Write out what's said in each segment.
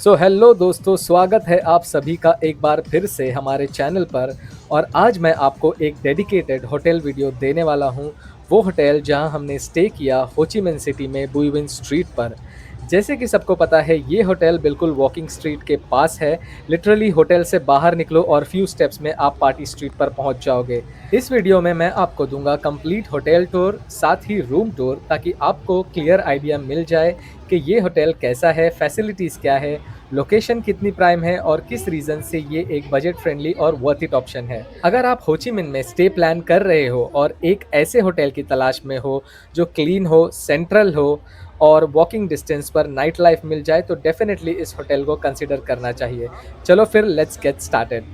So hello दोस्तों, स्वागत है आप सभी का एक बार फिर से हमारे चैनल पर। और आज मैं आपको एक डेडिकेटेड होटल वीडियो देने वाला हूं। वो होटल जहां हमने स्टे किया हो ची मिन सिटी में बुई विन स्ट्रीट पर। जैसे कि सबको पता है, ये होटल बिल्कुल वॉकिंग स्ट्रीट के पास है। लिटरली होटल से बाहर निकलो और फ्यू स्टेप्स में आप पार्टी स्ट्रीट पर पहुंच जाओगे। इस वीडियो में मैं आपको दूंगा कंप्लीट होटल टूर, साथ ही रूम टूर, ताकि आपको क्लियर आइडिया मिल जाए कि ये होटल कैसा है, फैसिलिटीज़ क्या है, लोकेशन कितनी प्राइम है और किस रीज़न से ये एक बजट फ्रेंडली और वर्थ इट ऑप्शन है। अगर आप हो ची मिन में स्टे प्लान कर रहे हो और एक ऐसे होटल की तलाश में हो जो क्लीन हो, सेंट्रल हो और वॉकिंग डिस्टेंस पर नाइट लाइफ मिल जाए, तो डेफिनेटली इस होटल को कंसिडर करना चाहिए। चलो फिर लेट्स गेट स्टार्टेड।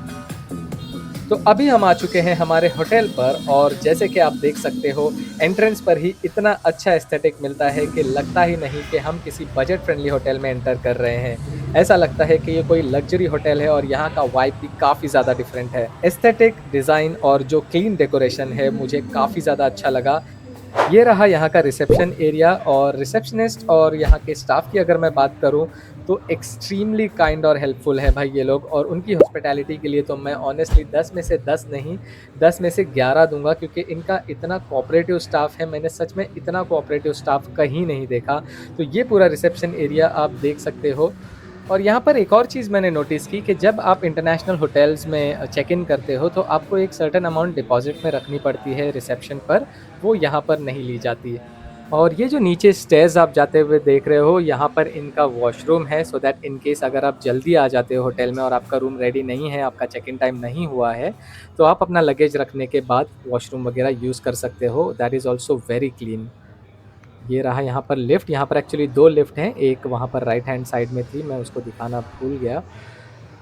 तो अभी हम आ चुके हैं हमारे होटल पर, और जैसे कि आप देख सकते हो, एंट्रेंस पर ही इतना अच्छा एस्थेटिक मिलता है कि लगता ही नहीं कि हम किसी बजट फ्रेंडली होटल में एंटर कर रहे हैं। ऐसा लगता है कि ये कोई लग्जरी होटल है और यहाँ का वाइब भी काफ़ी ज़्यादा डिफरेंट है। एस्थेटिक, डिज़ाइन और जो क्लीन डेकोरेशन है, मुझे काफ़ी ज़्यादा अच्छा लगा। ये रहा यहाँ का रिसेप्शन एरिया, और रिसेप्शनिस्ट और यहाँ के स्टाफ की अगर मैं बात करूँ, तो एक्सट्रीमली काइंड और हेल्पफुल है भाई ये लोग। और उनकी हॉस्पिटैलिटी के लिए तो मैं ऑनेस्टली 10 में से 10 नहीं, 10 में से 11 दूंगा, क्योंकि इनका इतना कोऑपरेटिव स्टाफ है। मैंने सच में इतना कोऑपरेटिव स्टाफ कहीं नहीं देखा। तो ये पूरा रिसेप्शन एरिया आप देख सकते हो। और यहाँ पर एक और चीज़ मैंने नोटिस की कि जब आप इंटरनेशनल होटल्स में चेक इन करते हो, तो आपको एक सर्टेन अमाउंट डिपॉजिट में रखनी पड़ती है रिसेप्शन पर, वो यहाँ पर नहीं ली जाती है। और ये जो नीचे स्टेयर्स आप जाते हुए देख रहे हो, यहाँ पर इनका वॉशरूम है, सो दैट इन केस अगर आप जल्दी आ जाते हो होटल में और आपका रूम रेडी नहीं है, आपका चेक इन टाइम नहीं हुआ है, तो आप अपना लगेज रखने के बाद वॉशरूम वगैरह यूज़ कर सकते हो। That is also very clean. ये रहा यहाँ पर लिफ्ट। यहाँ पर एक्चुअली 2 लिफ्ट हैं, एक वहाँ पर राइट हैंड साइड में थी, मैं उसको दिखाना भूल गया।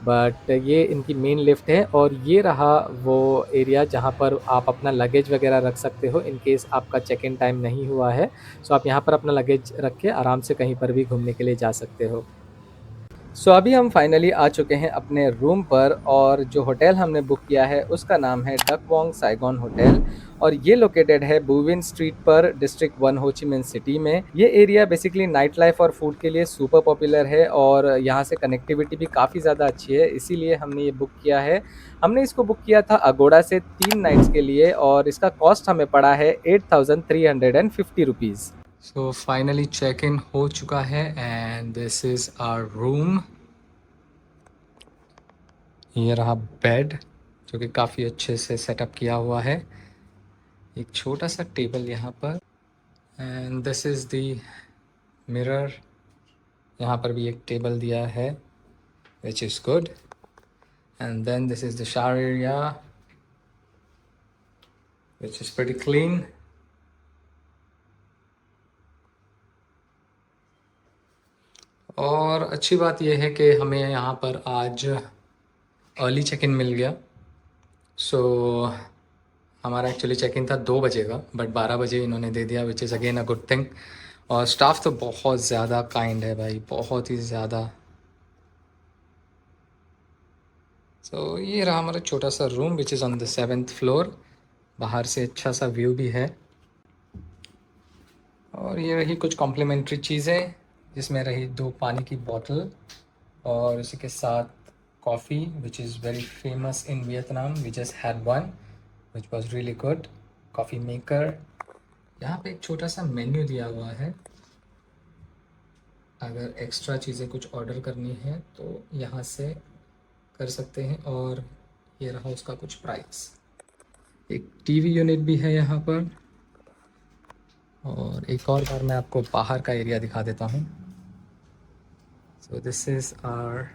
बट ये इनकी मेन लिफ्ट है, और ये रहा वो एरिया जहाँ पर आप अपना लगेज वगैरह रख सकते हो इन केस आपका चेक इन टाइम नहीं हुआ है। सो आप यहाँ पर अपना लगेज रख के आराम से कहीं पर भी घूमने के लिए जा सकते हो। सो अभी हम फाइनली आ चुके हैं अपने रूम पर, और जो होटल हमने बुक किया है उसका नाम है डक वोंग साइगॉन होटल। और ये लोकेटेड है बुविन स्ट्रीट पर, डिस्ट्रिक्ट 1 हो ची मिन सिटी में। ये एरिया बेसिकली नाइट लाइफ और फूड के लिए सुपर पॉपुलर है, और यहाँ से कनेक्टिविटी भी काफ़ी ज़्यादा अच्छी है, इसीलिए हमने ये बुक किया है। हमने इसको बुक किया था अगोड़ा से 3 नाइट्स के लिए, और इसका कॉस्ट हमें पड़ा है 8350 rupees. So finally check in हो चुका है, and this is our room. ये रहा बेड, जो कि काफ़ी अच्छे से सेटअप किया हुआ है। एक छोटा सा टेबल यहाँ पर, and this is the mirror. यहाँ पर भी एक टेबल दिया है, which is good. And then this is the shower area, which is pretty clean. और अच्छी बात यह है कि हमें यहाँ पर आज अर्ली चेक इन मिल गया। सो हमारा एक्चुअली चेक इन था 2 बजे का, बट 12 बजे इन्होंने दे दिया, which is again a good thing. और स्टाफ तो बहुत ज़्यादा काइंड है भाई, बहुत ही ज़्यादा। सो ये रहा हमारा छोटा सा room, which is on the 7th floor. बाहर से अच्छा सा व्यू भी है। और ये रही कुछ कॉम्प्लीमेंट्री चीज़ें, जिसमें रही 2 पानी की बोतल, और इसी के साथ coffee, which is very famous in Vietnam. We just had one which was really good. Coffee maker. यहाँ पे एक छोटा सा मेन्यू दिया हुआ है, अगर एक्स्ट्रा चीज़ें कुछ ऑर्डर करनी है तो यहाँ से कर सकते हैं। और ये रहा उसका कुछ प्राइस। एक टीवी यूनिट भी है यहाँ पर। और एक और बार मैं आपको बाहर का एरिया दिखा देता हूँ। So this is our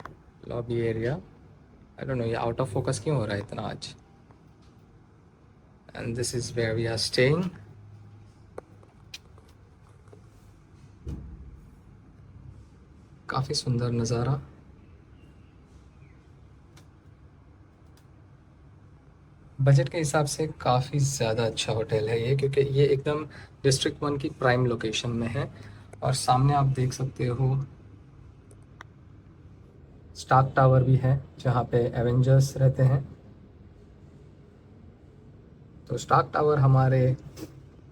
lobby area. I don't know ये आउट ऑफ फोकस क्यों हो रहा है इतना आज। And this is where we are staying. काफ़ी सुंदर नज़ारा। बजट के हिसाब से काफ़ी ज़्यादा अच्छा होटल है ये, क्योंकि ये एकदम डिस्ट्रिक्ट 1 की प्राइम लोकेशन में है। और सामने आप देख सकते हो स्टार्क टावर भी है, जहाँ पे एवेंजर्स रहते हैं। तो स्टार्क टावर हमारे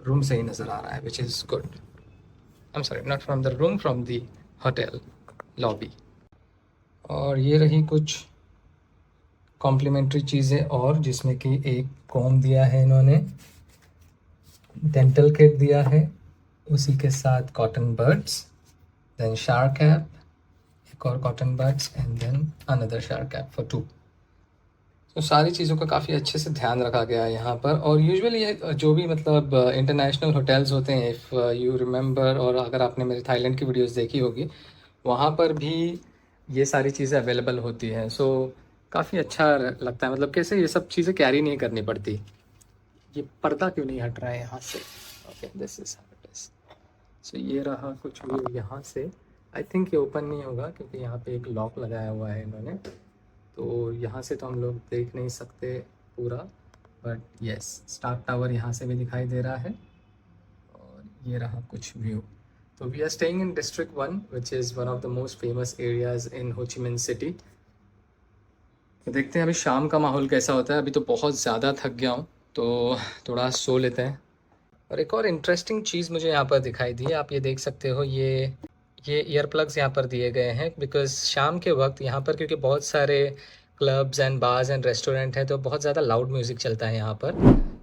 रूम से ही नज़र आ रहा है, which is good. I am sorry, not from the room, from the hotel lobby. और ये रही कुछ कॉम्प्लीमेंट्री चीज़ें और, जिसमें कि एक कॉम दिया है इन्होंने, डेंटल किट दिया है, उसी के साथ cotton buds, then shower cap, एक और cotton buds and then another shower cap for 2। तो सारी चीज़ों का काफ़ी अच्छे से ध्यान रखा गया है यहाँ पर। और यूजुअली ये जो भी मतलब इंटरनेशनल होटल्स होते हैं, इफ़ यू रिमेंबर, और अगर आपने मेरे थाईलैंड की वीडियोस देखी होगी, वहाँ पर भी ये सारी चीज़ें अवेलेबल होती हैं। सो काफ़ी अच्छा लगता है, मतलब कैसे ये सब चीज़ें कैरी नहीं करनी पड़ती। ये पर्दा क्यों नहीं हट रहा है यहाँ से? Okay, this is how it is. So ये रहा कुछ व्यू यहाँ से। आई थिंक ये ओपन नहीं होगा क्योंकि यहाँ पे एक लॉक लगाया हुआ है इन्होंने, तो यहाँ से तो हम लोग देख नहीं सकते पूरा, बट यस, स्टार टावर यहाँ से भी दिखाई दे रहा है। और ये रहा कुछ व्यू। तो we are staying in district 1 which is one of the most famous areas in Ho Chi Minh City. तो देखते हैं अभी शाम का माहौल कैसा होता है। अभी तो बहुत ज़्यादा थक गया हूँ, तो थोड़ा सो लेते हैं। और एक और इंटरेस्टिंग चीज़ मुझे यहाँ पर दिखाई दी, आप ये देख सकते हो, ये ईयर प्लग्स यहाँ पर दिए गए हैं बिकॉज़ शाम के वक्त यहाँ पर, क्योंकि बहुत सारे clubs and bars and restaurant हैं, तो बहुत ज़्यादा लाउड म्यूज़िक चलता है यहाँ पर,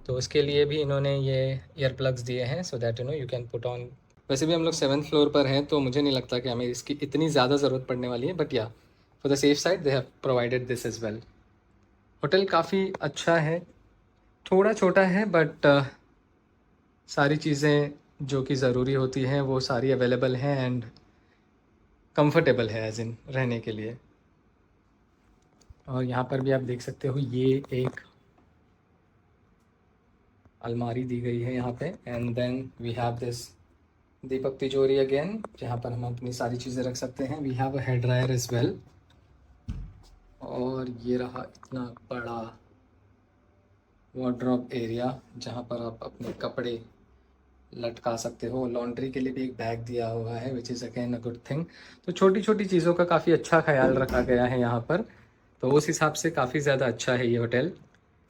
तो उसके लिए भी इन्होंने ये ईयर प्लग्स दिए हैं so that you can put on. वैसे भी हम लोग 7th फ्लोर पर हैं, तो मुझे नहीं लगता कि हमें इसकी इतनी ज़्यादा ज़रूरत पड़ने वाली है, बट या for the safe side they have provided this as well. Hotel काफ़ी अच्छा है, थोड़ा छोटा है, बट सारी चीज़ें जो कि ज़रूरी होती हैं वो सारी अवेलेबल हैं एंड कंफर्टेबल है एज इन रहने के लिए। और यहाँ पर भी आप देख सकते हो, ये एक अलमारी दी गई है यहाँ पे, and then we have this Deepak Tijori again, जहाँ पर हम अपनी सारी चीज़ें रख सकते हैं। We have a hair dryer as well. और ये रहा इतना बड़ा वार्डरोब एरिया जहाँ पर आप अपने कपड़े लटका सकते हो। लॉन्ड्री के लिए भी एक बैग दिया हुआ है which is again a good thing. तो छोटी छोटी चीज़ों का काफ़ी अच्छा ख्याल रखा गया है यहाँ पर, तो उस हिसाब से काफ़ी ज़्यादा अच्छा है ये होटल।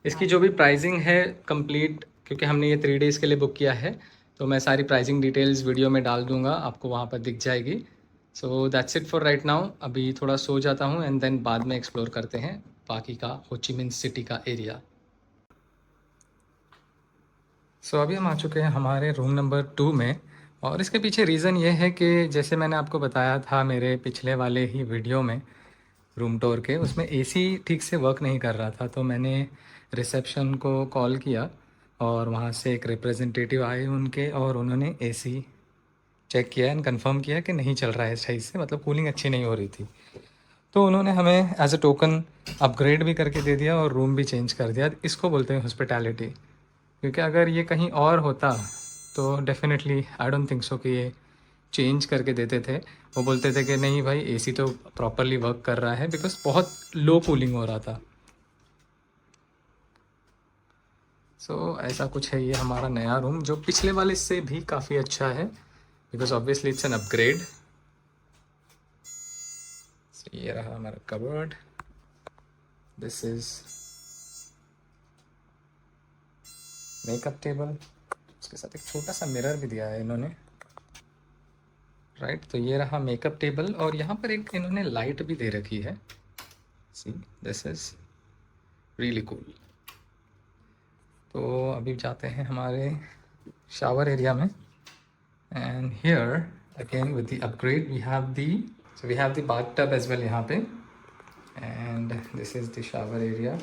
इसकी जो भी प्राइसिंग है कंप्लीट, क्योंकि हमने ये 3 डेज़ के लिए बुक किया है, तो मैं सारी प्राइसिंग डिटेल्स वीडियो में डाल दूँगा, आपको वहाँ पर दिख जाएगी। So that's it for right now. अभी थोड़ा सो जाता हूँ एंड देन बाद में एक्सप्लोर करते हैं बाकी का हो ची मिन सिटी का एरिया। सो अभी हम आ चुके हैं हमारे रूम नंबर 2 में, और इसके पीछे रीज़न ये है कि जैसे मैंने आपको बताया था मेरे पिछले वाले ही वीडियो में रूम टूर के, उसमें एसी ठीक से वर्क नहीं कर रहा था, तो मैंने रिसेप्शन को कॉल किया और वहाँ से एक रिप्रेजेंटेटिव आए उनके, और उन्होंने एसी चेक किया एंड कंफर्म किया कि नहीं चल रहा है सही से, मतलब कूलिंग अच्छी नहीं हो रही थी। तो उन्होंने हमें एज अ टोकन अपग्रेड भी करके दे दिया और रूम भी चेंज कर दिया। इसको बोलते हैं हॉस्पिटैलिटी, क्योंकि अगर ये कहीं और होता तो definitely I don't think so कि ये चेंज करके देते थे। वो बोलते थे कि नहीं भाई, एसी तो प्रॉपरली वर्क कर रहा है, बिकॉज बहुत लो कूलिंग हो रहा था। सो ऐसा कुछ है ये हमारा नया रूम, जो पिछले वाले से भी काफ़ी अच्छा है because obviously it's an upgrade. ये रहा हमारा cupboard, this is makeup table, उसके साथ एक छोटा सा मिरर भी दिया है इन्होंने, राइट। तो ये रहा मेकअप टेबल, और यहाँ पर एक इन्होंने लाइट भी दे रखी है, see this is really cool. तो अभी जाते हैं हमारे शावर एरिया में, and here again with the upgrade we have the bath tub as well यहाँ पे, and this is the shower area,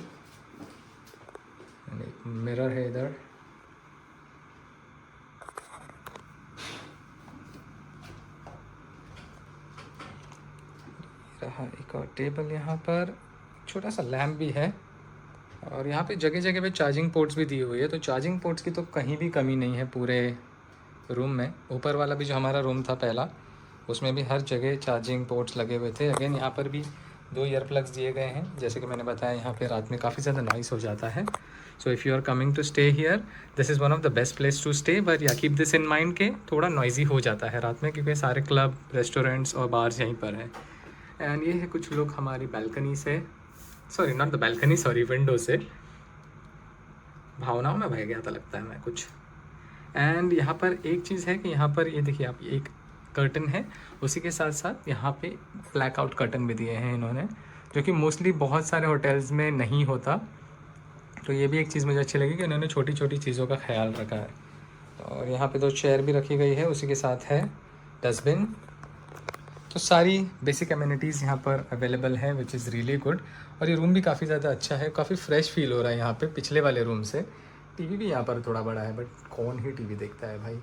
एक मिरर है इधर। रहा एक और टेबल यहाँ पर, छोटा सा लैम्प भी है, और यहाँ पे जगह जगह पे चार्जिंग पोर्ट्स भी दी हुई है। तो चार्जिंग पोर्ट्स की तो कहीं भी कमी नहीं है पूरे रूम में। ऊपर वाला भी जो हमारा रूम था पहला, उसमें भी हर जगह चार्जिंग पोर्ट्स लगे हुए थे। अगेन यहाँ पर भी 2 ईयर प्लग्स दिए गए हैं। जैसे कि मैंने बताया, यहाँ पे रात में काफ़ी ज़्यादा नॉइस हो जाता है। So if you are coming to stay here, this is one of the best place to stay, but yeah keep this in mind के थोड़ा नॉइजी हो जाता है रात में, क्योंकि सारे क्लब, रेस्टोरेंट्स और बार्स यहीं पर हैं। एंड ये है कुछ लोग हमारी बैल्कनी से, sorry not the balcony, sorry window से, भावनाओं में बह गया था लगता है मैं कुछ। एंड यहाँ पर एक चीज़ है कि यहाँ पर ये देखिए आप, एक कर्टन है, उसी के साथ साथ यहाँ पे ब्लैक आउट कर्टन भी दिए हैं इन्होंने, जो कि मोस्टली बहुत सारे होटल्स में नहीं होता। तो ये भी एक चीज़ मुझे अच्छी लगी कि इन्होंने छोटी छोटी चीज़ों का ख्याल रखा है। और यहाँ पे 2 चेयर भी रखी गई है, उसी के साथ है डस्टबिन। तो सारी बेसिक एमिनिटीज़ यहाँ पर अवेलेबल है, विच इज़ रियली गुड। और ये रूम भी काफ़ी ज़्यादा अच्छा है, काफ़ी फ्रेश फील हो रहा है यहाँ पे पिछले वाले रूम से। टीवी भी यहाँ पर थोड़ा बड़ा है, बट कौन ही टीवी देखता है भाई।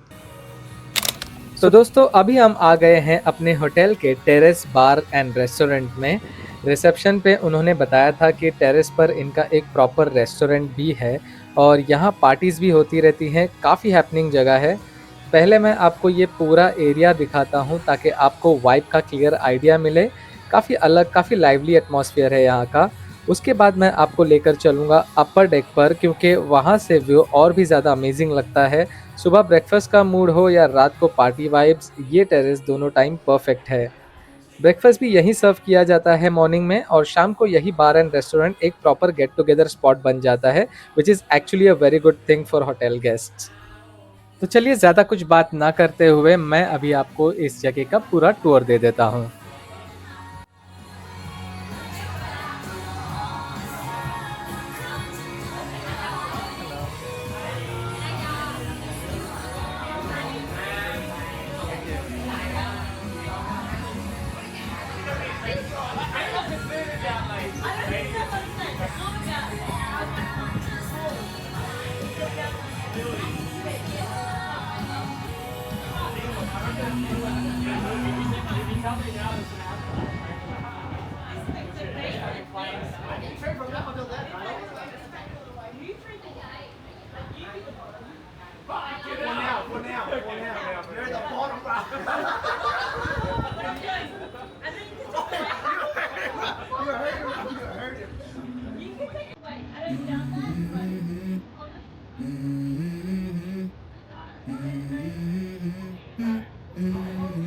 तो दोस्तों अभी हम आ गए हैं अपने होटल के टेरेस बार एंड रेस्टोरेंट में। रिसेप्शन पे उन्होंने बताया था कि टेरेस पर इनका एक प्रॉपर रेस्टोरेंट भी है और यहाँ पार्टीज़ भी होती रहती हैं, काफ़ी हैपनिंग जगह है। पहले मैं आपको ये पूरा एरिया दिखाता हूँ ताकि आपको वाइब का क्लियर आइडिया मिले। काफ़ी अलग, काफ़ी लाइवली एटमॉस्फेयर है यहाँ का। उसके बाद मैं आपको लेकर चलूँगा अपर डेक पर, क्योंकि वहाँ से व्यू और भी ज़्यादा अमेजिंग लगता है। सुबह ब्रेकफास्ट का मूड हो या रात को पार्टी वाइब्स, ये टेरेस दोनों टाइम परफेक्ट है। ब्रेकफास्ट भी यहीं सर्व किया जाता है मॉर्निंग में, और शाम को यही बार एंड रेस्टोरेंट एक प्रॉपर गेट टुगेदर स्पॉट बन जाता है, which is actually a very good thing for hotel guests. तो चलिए ज़्यादा कुछ बात ना करते हुए मैं अभी आपको इस जगह का पूरा टूर दे देता हूँ।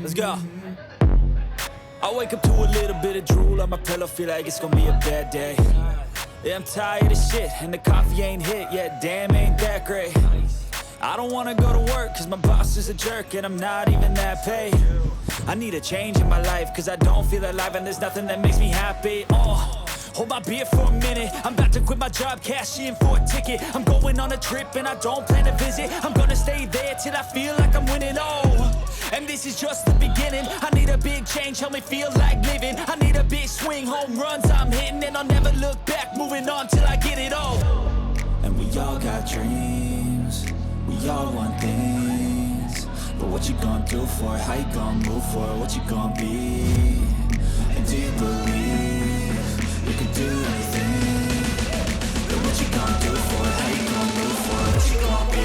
Let's go. I wake up to a little bit of drool on my pillow, feel like it's gonna be a bad day. Yeah, I'm tired of shit, and the coffee ain't hit yet, damn ain't that great. I don't wanna go to work, cause my boss is a jerk, and I'm not even that paid. I need a change in my life, cause I don't feel alive, and there's nothing that makes me happy. Hold my beer for a minute, I'm about to quit my job, cash in for a ticket. I'm going on a trip and I don't plan to visit. I'm gonna stay there till I feel like I'm winning, and this is just the beginning. I need a big change, help me feel like living. I need a big swing, home runs I'm hitting, and I'll never look back, moving on till I get it all. And we all got dreams, we all want things, but what you gonna do for it? How you gonna move for it? What you gonna be? And do you believe you can do anything? But what you gonna do for it? How you gonna move for it? What you gonna be?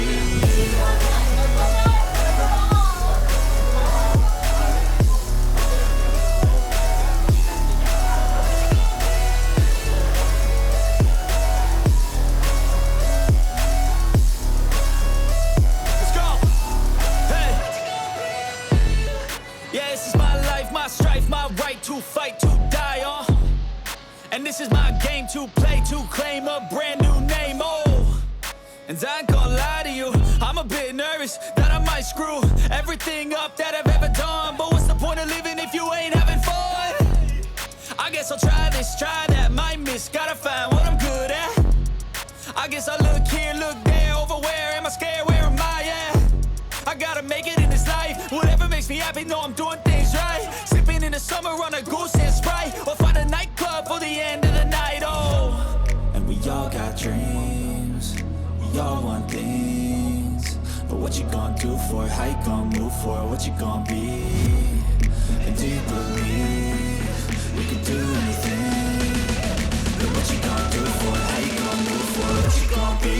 To fight, to die on, and this is my game to play, to claim a brand new name, and I ain't gonna lie to you, I'm a bit nervous that I might screw everything up that I've ever done, but what's the point of living if you ain't having fun? I guess I'll try this, try that, might miss, gotta find what I'm good at. I guess I look here, look there, over where am I scared, where am I at? I gotta make it in this life, whatever makes me happy, know I'm doing things right. Sipping in the summer on a goose and Sprite, or find a nightclub for the end of the night, and we all got dreams, we all want things, but what you gonna do for it? How you gonna move for it? What you gonna be? And do you believe you can do anything? But what you gonna do for it? How you gonna move for it? What you gonna be?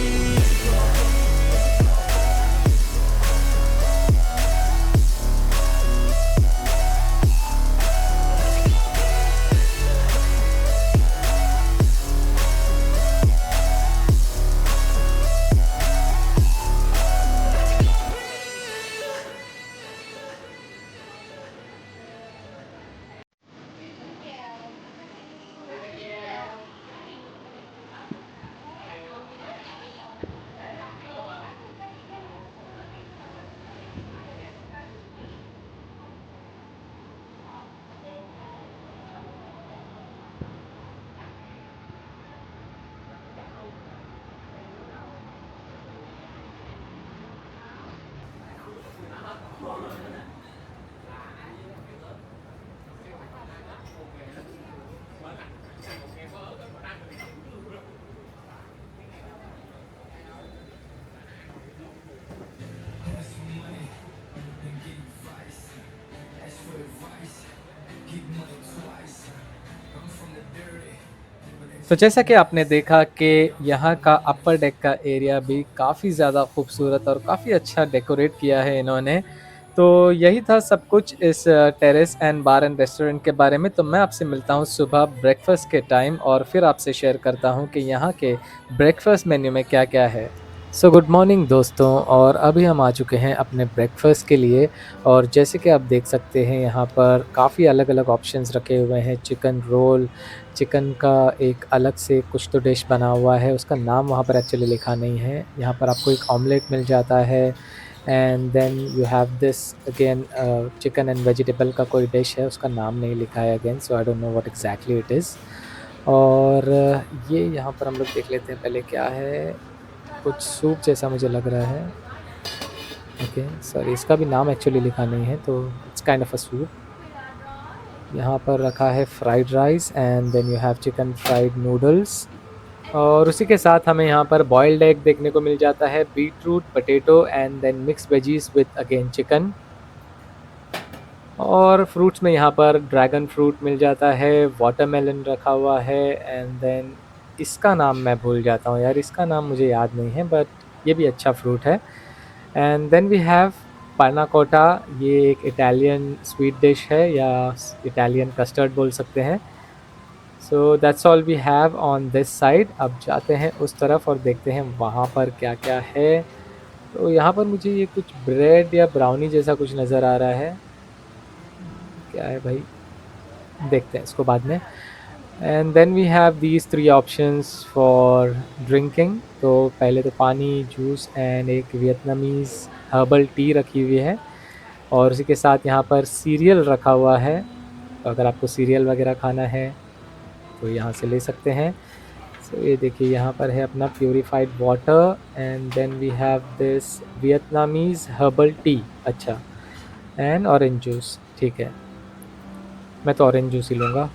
तो जैसा कि आपने देखा कि यहाँ का अपर deck का area भी काफ़ी ज़्यादा खूबसूरत और काफ़ी अच्छा डेकोरेट किया है इन्होंने। तो यही था सब कुछ इस terrace and bar and restaurant के बारे में। तो मैं आपसे मिलता हूँ सुबह ब्रेकफ़ास्ट के टाइम और फिर आपसे शेयर करता हूँ कि यहाँ के ब्रेकफ़ास्ट मेन्यू में क्या-क्या है। सो गुड मॉर्निंग दोस्तों, और अभी हम आ चुके हैं अपने ब्रेकफ़ास्ट के लिए। और जैसे कि आप देख सकते हैं यहाँ पर काफ़ी अलग-अलग ऑप्शंस रखे हुए हैं। चिकन रोल, चिकन का एक अलग से कुछ तो डिश बना हुआ है, उसका नाम वहाँ पर एक्चुअली लिखा नहीं है। यहाँ पर आपको एक ऑमलेट मिल जाता है and then you have this again chicken and vegetable का कोई डिश है, उसका नाम नहीं लिखा है again, so I don't know what exactly it is. और ये यहाँ पर हम लोग देख लेते हैं पहले क्या है, कुछ सूप जैसा मुझे लग रहा है। ओके, सॉरी, इसका भी नाम एक्चुअली लिखा नहीं है, तो it's kind of a soup. यहाँ पर रखा है fried rice and then you have chicken fried noodles, और उसी के साथ हमें यहाँ पर बॉइल्ड एग देखने को मिल जाता है, beetroot, potato and then mix veggies with again chicken. और फ्रूट्स में यहाँ पर ड्रैगन फ्रूट मिल जाता है, वाटरमेलन रखा हुआ है एंड देन इसका नाम मैं भूल जाता हूँ यार, इसका नाम मुझे याद नहीं है, बट ये भी अच्छा फ्रूट है। एंड देन वी हैव पाना कोटा, ये एक इटालियन स्वीट डिश है या इटालियन कस्टर्ड बोल सकते हैं। So that's all we have on this side. अब जाते हैं उस तरफ और देखते हैं वहाँ पर क्या-क्या है। तो यहाँ पर मुझे ये कुछ ब्रेड या ब्राउनी जैसा कुछ नज़र आ रहा है। क्या है भाई? देखते हैं इसको बाद में। And then we have these 3 options for drinking. तो पहले तो पानी, जूस एंड एक वियतनामीज़ हर्बल टी रखी हुई है, और उसी के साथ यहाँ पर सीरियल रखा हुआ है। तो अगर आपको सीरियल वगैरह खाना है तो यहाँ से ले सकते हैं। सो ये देखिए यहाँ पर है अपना purified water and then we have this Vietnamese herbal tea, अच्छा, एंड ऑरेंज जूस, ठीक है। मैं तो ऑरेंज जूस ही लूँगा।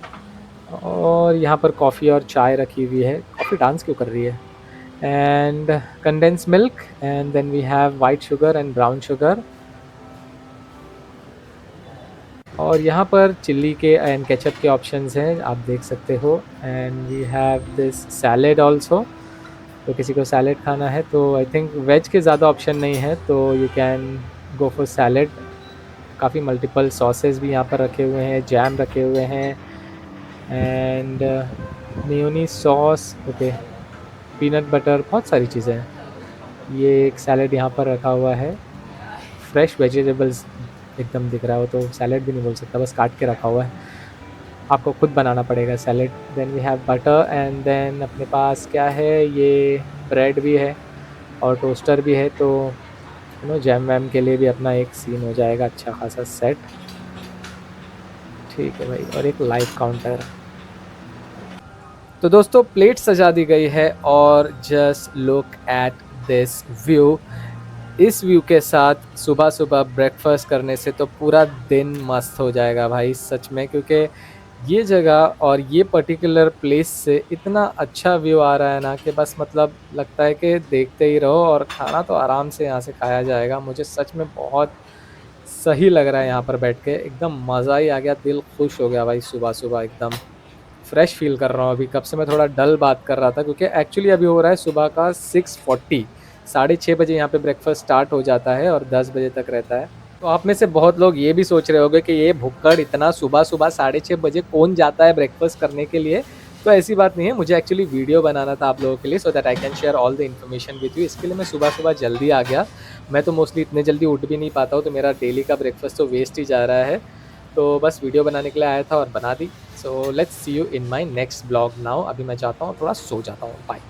और यहाँ पर कॉफ़ी और चाय रखी हुई है। कॉफ़ी डांस क्यों कर रही है? And condensed milk and then we have white sugar and brown sugar. और यहाँ पर चिल्ली के एंड केचप के ऑप्शंस हैं, आप देख सकते हो। And we have this salad also, तो किसी को सैलेड खाना है तो आई थिंक वेज के ज़्यादा ऑप्शन नहीं है, तो you can go for salad. काफ़ी मल्टीपल सॉसेस भी यहाँ पर रखे हुए हैं, जैम रखे हुए हैं and mayonnaise sauce, okay, peanut butter, बहुत सारी चीज़ें हैं। ये एक सैलेड यहाँ पर रखा हुआ है, फ्रेश वेजिटेबल्स एकदम दिख रहा है, वो तो सैलेड भी नहीं बोल सकता, बस काट के रखा हुआ है, आपको खुद बनाना पड़ेगा salad. Then we have butter and then अपने पास क्या है, ये ब्रेड भी है और टोस्टर भी है, तो यू नो जैम वैम के लिए भी अपना एक सीन हो जाएगा अच्छा खासा सेट। ठीक है भाई, और एक लाइव काउंटर। तो दोस्तों प्लेट सजा दी गई है और just look at this view. इस व्यू के साथ सुबह-सुबह ब्रेकफ़ास्ट करने से तो पूरा दिन मस्त हो जाएगा भाई सच में, क्योंकि ये जगह और ये पर्टिकुलर प्लेस से इतना अच्छा व्यू आ रहा है ना कि बस मतलब लगता है कि देखते ही रहो, और खाना तो आराम से यहाँ से खाया जाएगा। मुझे सच में बहुत सही लग रहा है यहाँ पर बैठ के, एकदम मज़ा ही आ गया, दिल खुश हो गया भाई। सुबह-सुबह एकदम फ्रेश फ़ील कर रहा हूँ अभी। कब से मैं थोड़ा डल बात कर रहा था, क्योंकि एक्चुअली अभी हो रहा है सुबह का 6:40, साढ़े 6 बजे यहाँ पे ब्रेकफ़ास्ट स्टार्ट हो जाता है और 10 बजे तक रहता है। तो आप में से बहुत लोग ये भी सोच रहे होंगे कि ये भुक्कड़ इतना सुबह-सुबह साढ़े 6 बजे कौन जाता है ब्रेकफ़ास्ट करने के लिए? तो ऐसी बात नहीं है, मुझे एक्चुअली वीडियो बनाना था आप लोगों के लिए, so that I can share all the information with you. इसके लिए मैं सुबह-सुबह जल्दी आ गया। मैं तो मोस्टली इतने जल्दी उठ भी नहीं पाता हूँ, तो मेरा डेली का ब्रेकफ़ास्ट तो वेस्ट ही जा रहा है। तो बस वीडियो बनाने के लिए आया था और बना दी। So let's see you in my next blog now. अभी मैं जाता हूँ, थोड़ा सो जाता हूँ। बाय।